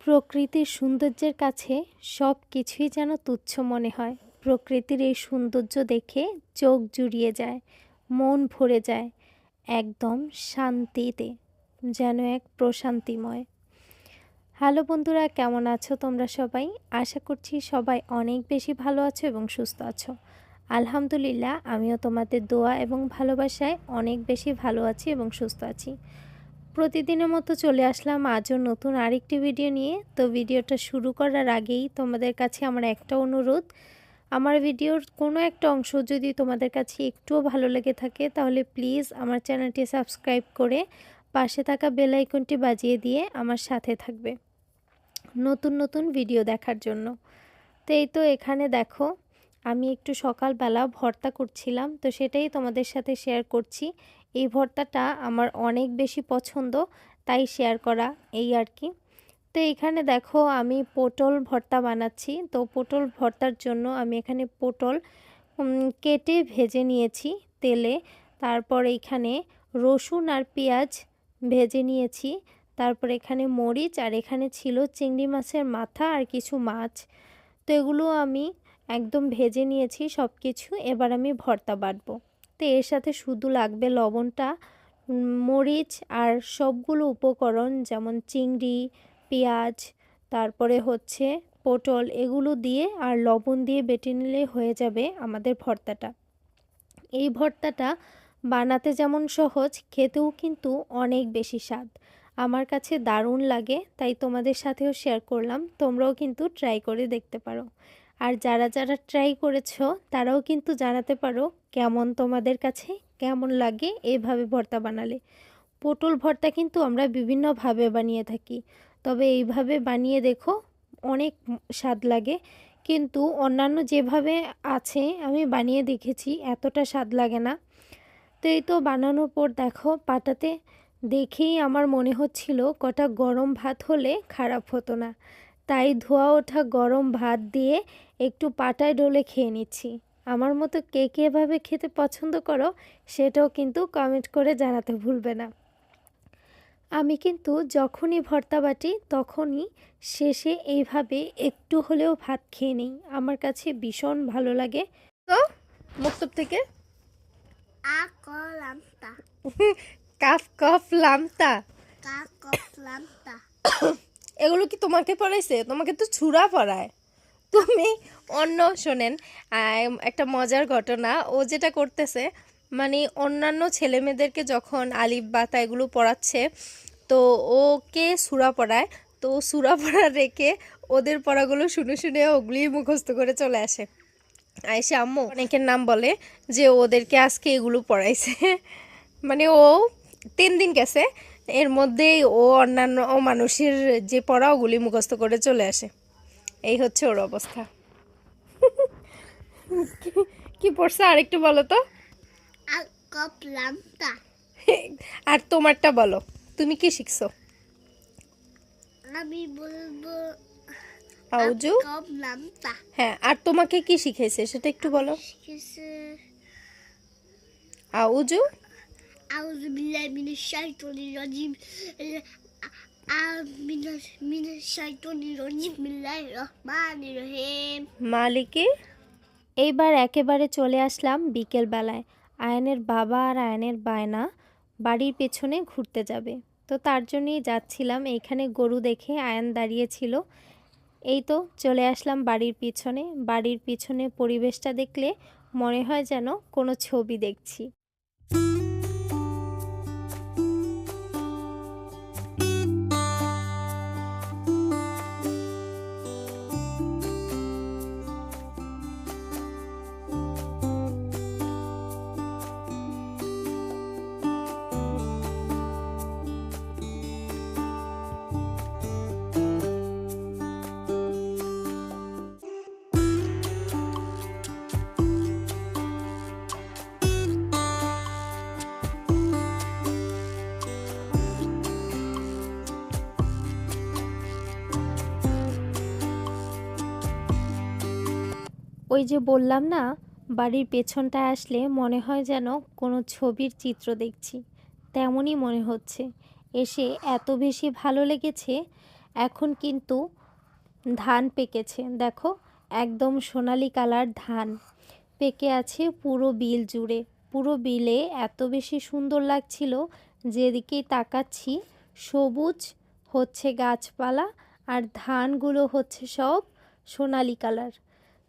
প্রকৃতির সৌন্দর্যের কাছে সব কিছুই যেন তুচ্ছ মনে হয়। প্রকৃতির এই সৌন্দর্য দেখে চোখ জুড়িয়ে যায়, মন ভরে যায় একদম শান্তিতে, যেন এক প্রশান্তিময়। হ্যালো বন্ধুরা, কেমন আছো তোমরা সবাই? আশা করছি সবাই অনেক বেশি ভালো আছো এবং সুস্থ আছো। আলহামদুলিল্লাহ, আমিও তোমাদের দোয়া এবং ভালোবাসায় অনেক বেশি ভালো আছি এবং সুস্থ আছি। প্রতিদিনের মতো চলে আসলাম আজও নতুন আরেকটি ভিডিও নিয়ে। তো ভিডিওটা শুরু করার আগেই তোমাদের কাছে আমার একটা অনুরোধ, আমার ভিডিওর কোনো একটা অংশ যদি তোমাদের কাছে একটুও ভালো লেগে থাকে তাহলে প্লিজ আমার চ্যানেলটি সাবস্ক্রাইব করে পাশে থাকা বেল আইকনটি বাজিয়ে দিয়ে আমার সাথে থাকবে নতুন নতুন ভিডিও দেখার জন্য। তো এই তো এখানে দেখো, আমি একটু সকালবেলা ভর্তা করছিলাম, তো সেটাই তোমাদের সাথে শেয়ার করছি। এই ভর্তাটা আমার অনেক বেশি পছন্দ, তাই শেয়ার করা এই আর কি। তো এখানে দেখো আমি পটল ভর্তা বানাচ্ছি। তো পটল ভর্তার জন্য আমি এখানে পটল কেটে ভেজে নিয়েছি তেলে। তারপর এখানে রসুন আর পেঁয়াজ ভেজে নিয়েছি। তারপর এখানে মরিচ, আর এখানে ছিল চিংড়ি মাছের মাথা আর কিছু মাছ। তো এগুলো আমি একদম ভেজে নিয়েছি সব কিছু। এবার আমি ভর্তা বাটবো। তো এর সাথে শুধু লাগবে লবণটা, মরিচ আর সবগুলো উপকরণ যেমন চিংড়ি, পেঁয়াজ, তারপরে হচ্ছে পটল, এগুলো দিয়ে আর লবণ দিয়ে বেটে নিলে হয়ে যাবে আমাদের ভর্তাটা। এই ভর্তাটা বানাতে যেমন সহজ, খেতেও কিন্তু অনেক বেশি স্বাদ। আমার কাছে দারুণ লাগে, তাই তোমাদের সাথেও শেয়ার করলাম। তোমরাও কিন্তু ট্রাই করে দেখতে পারো। আর যারা যারা ট্রাই করেছো তারাও কিন্তু জানাতে পারো কেমন তোমাদের কাছে কেমন লাগে এইভাবে ভর্তা বানালে। পটল ভর্তা কিন্তু আমরা বিভিন্নভাবে বানিয়ে থাকি, তবে এইভাবে বানিয়ে দেখো, অনেক স্বাদ লাগে। কিন্তু অন্যান্য যেভাবে আছে আমি বানিয়ে দেখেছি, এতটা স্বাদ লাগে না। তো এই তো বানানোর পর দেখো, পাটাতে দেখেই আমার মনে হচ্ছিল কটা গরম ভাত হলে খারাপ হতো না, তাই ধোয়া ওঠা গরম ভাত দিয়ে একটু পাটায় ডলে খেয়ে নিচ্ছি। আমার মতো কে কে এভাবে খেতে পছন্দ করো সেটাও কিন্তু কমেন্ট করে জানাতে ভুলবে না। আমি কিন্তু যখনই ভর্তা বাটি তখনই শেষে এইভাবে একটু হলেও ভাত খেয়ে নিই, আমার কাছে ভীষণ ভালো লাগে। তো মক্তব থেকে কাফ কফ লামতা, এগুলো কি তোমাকে পড়াইছে? তোমাকে তো ছুরা পড়ায়। তুমি অন্য শোনেন, একটা মজার ঘটনা ও যেটা করতেছে, মানে অন্যান্য ছেলেমেয়েদেরকে যখন আলিফ বাতা এগুলো পড়াচ্ছে, তো ওকে সূরা পড়ায়। তো সূরা পড়া রেখে ওদের পড়াগুলো শুনে শুনে ওগুলি মুখস্থ করে চলে আসে। আয়েশা আম্মু অনেকের নাম বলে যে ওদেরকে আজকে এগুলো পড়াইছে। মানে ও 3 দিন গেছে, এর মধ্যেই ও অন্যান্য মানুষের যে পড়া ওগুলি মুখস্থ করে চলে আসে। এই হচ্ছে ওর অবস্থা। কি পড়ছে আরেকটু বলো তো। আর তোমারটা বলো, তুমি কি শিখছো? আমি বলবো আউজু। হ্যাঁ, আর তোমাকে কি শিখাইছে সেটা একটু বলো। আউজু আউযু বিল্লাহি মিনাশ শাইতানির রাজিম মিনাশ শাইতানির রাজিম বিসমিল্লাহির রহমানির রহিম মালিকে। এইবার একেবারে চলে আসলাম বিকেল বেলায়। আয়ানের বাবা আর আয়ানের বায়না বাড়ির পেছনে ঘুরতে যাবে, তো তার জন্যই যাচ্ছিলাম। এইখানে গরু দেখে আয়ান দাঁড়িয়েছিল। এই তো চলে আসলাম বাড়ির পিছনে। বাড়ির পিছনে পরিবেশটা দেখলে মনে হয় যেন কোনো ছবি দেখছি। ওই যে বললাম না, বাড়ির পেছনটায় আসলে মনে হয় যেন কোনো ছবির চিত্র দেখছি, তেমনই মনে হচ্ছে। এসে এত বেশি ভালো লেগেছে, এখন কিন্তু ধান পেকেছে, দেখো একদম সোনালি কালার ধান পেকে আছে পুরো বিল জুড়ে। পুরো বিলে এত বেশি সুন্দর লাগছিল, যেদিকেই তাকাচ্ছি সবুজ হচ্ছে গাছপালা, আর ধানগুলো হচ্ছে সব সোনালি কালার।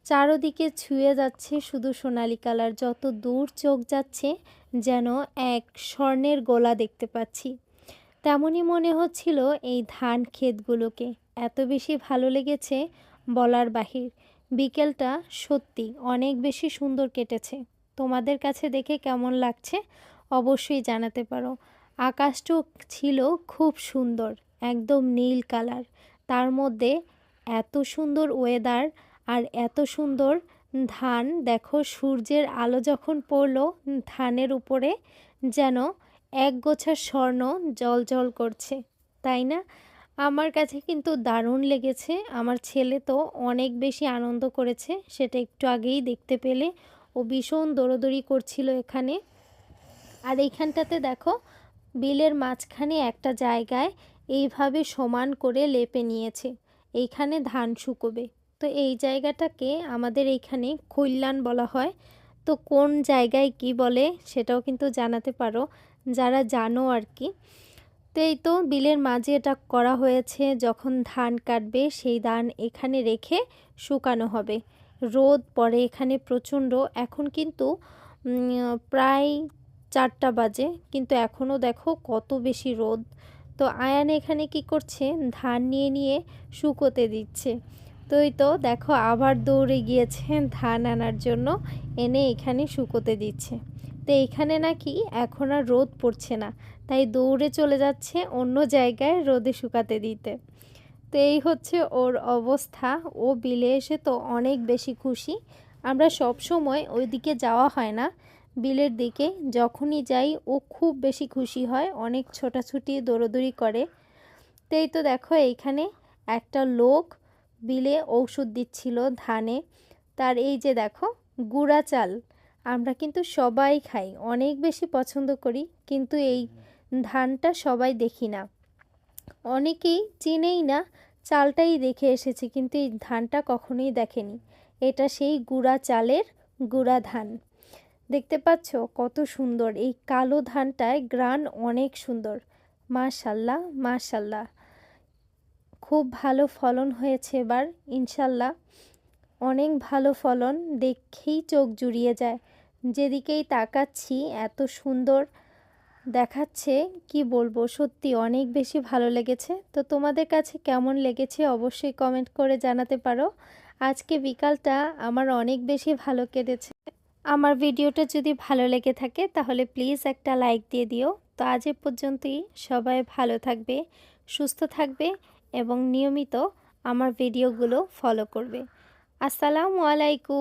চারদিকে ছুঁয়ে যাচ্ছে শুধু সোনালি কালার, যত দূর চোখ যাচ্ছে যেন এক স্বর্ণের গোলা দেখতে পাচ্ছি। তেমনই মনে হচ্ছিল এই ধান ক্ষেতগুলোকে, এত বেশি ভালো লেগেছে বলার বাহির। বিকেলটা সত্যি অনেক বেশি সুন্দর কেটেছে। তোমাদের কাছে দেখে কেমন লাগছে অবশ্যই জানাতে পারো। আকাশটাও ছিল খুব সুন্দর, একদম নীল কালার, তার মধ্যে এত সুন্দর ওয়েদার আর এত সুন্দর ধান। দেখো সূর্যের আলো যখন পড়লো ধানের উপরে যেন এক গোছা স্বর্ণ জ্বলজ্বল করছে, তাই না? আমার কাছে কিন্তু দারুণ লেগেছে। আমার ছেলে তো অনেক বেশি আনন্দ করেছে, সেটা একটু আগেই দেখতে পেলে। ও ভীষণ দৌড়দৌড়ি করছিল এখানে। আর এইখানটাতে দেখো বিলের মাঝখানে একটা জায়গায় এইভাবে সমান করে লেপে নিয়েছে, এইখানে ধান শুকোবে। তো এই জায়গাটাকে আমাদের এইখানে খৈল্লান বলা হয়। তো কোন জায়গায় কি বলে সেটাও কিন্তু জানাতে পারো যারা জানো আর কি। তো এই তো বিলের মাঝে এটা করা হয়েছে, যখন ধান কাটবে সেই ধান এখানে রেখে শুকানো হবে। রোদ পড়ে এখানে প্রচণ্ড। এখন কিন্তু প্রায় 4টা বাজে, কিন্তু এখনও দেখো কত বেশি রোদ। তো আয়ান এখানে কি করছে, ধান নিয়ে নিয়ে শুকোতে দিচ্ছে। তো এই তো দেখো আবার দৌড়ে গিয়েছে ধান আনার জন্য, এনে এখানে শুকোতে দিচ্ছে। তো এইখানে নাকি এখন আর রোদ পড়ছে না, তাই দৌড়ে চলে যাচ্ছে অন্য জায়গায় রোদে শুকাতে দিতে। তো এই হচ্ছে ওর অবস্থা। ও বিলে এসে তো অনেক বেশি খুশি। আমরা সব সময় ওইদিকে যাওয়া হয় না বিলের দিকে, যখনই যাই ও খুব বেশি খুশি হয়, অনেক ছোটাছুটি দৌড়দৌড়ি করে। তো এই তো দেখো এইখানে একটা লোক বিলে ঔষধ দিচ্ছিল ধানে। তার এই যে দেখো গুঁড়া চাল, আমরা কিন্তু সবাই খাই, অনেক বেশি পছন্দ করি, কিন্তু এই ধানটা সবাই দেখি না, অনেকেই চিনেই না, চালটাই দেখে এসেছি কিন্তু এই ধানটা কখনোই দেখেনি। এটা সেই গুঁড়া চালের গুঁড়া ধান। দেখতে পাচ্ছ কত সুন্দর, এই কালো ধানটায় গ্রান অনেক সুন্দর। মাশাল্লাহ মাশাল্লাহ, খুব ভালো ফলন হয়েছে এবার ইনশাল্লাহ। অনেক ভালো ফলন, দেখেই চোখ জুড়িয়ে যায়। যেদিকেই তাকাচ্ছি এত সুন্দর দেখাচ্ছে, কি বলবো, সত্যি অনেক বেশি ভালো লেগেছে। তো তোমাদের কাছে কেমন লেগেছে অবশ্যই কমেন্ট করে জানাতে পারো। আজকে বিকালটা আমার অনেক বেশি ভালো কেটেছে। আমার ভিডিওটা যদি ভালো লেগে থাকে তাহলে প্লিজ একটা লাইক দিয়ে দিও। তো আজ এ পর্যন্তই, সবাই ভালো থাকবে, সুস্থ থাকবে এবং নিয়মিত আমার ভিডিওগুলো ফলো করবে। আসসালামু আলাইকুম।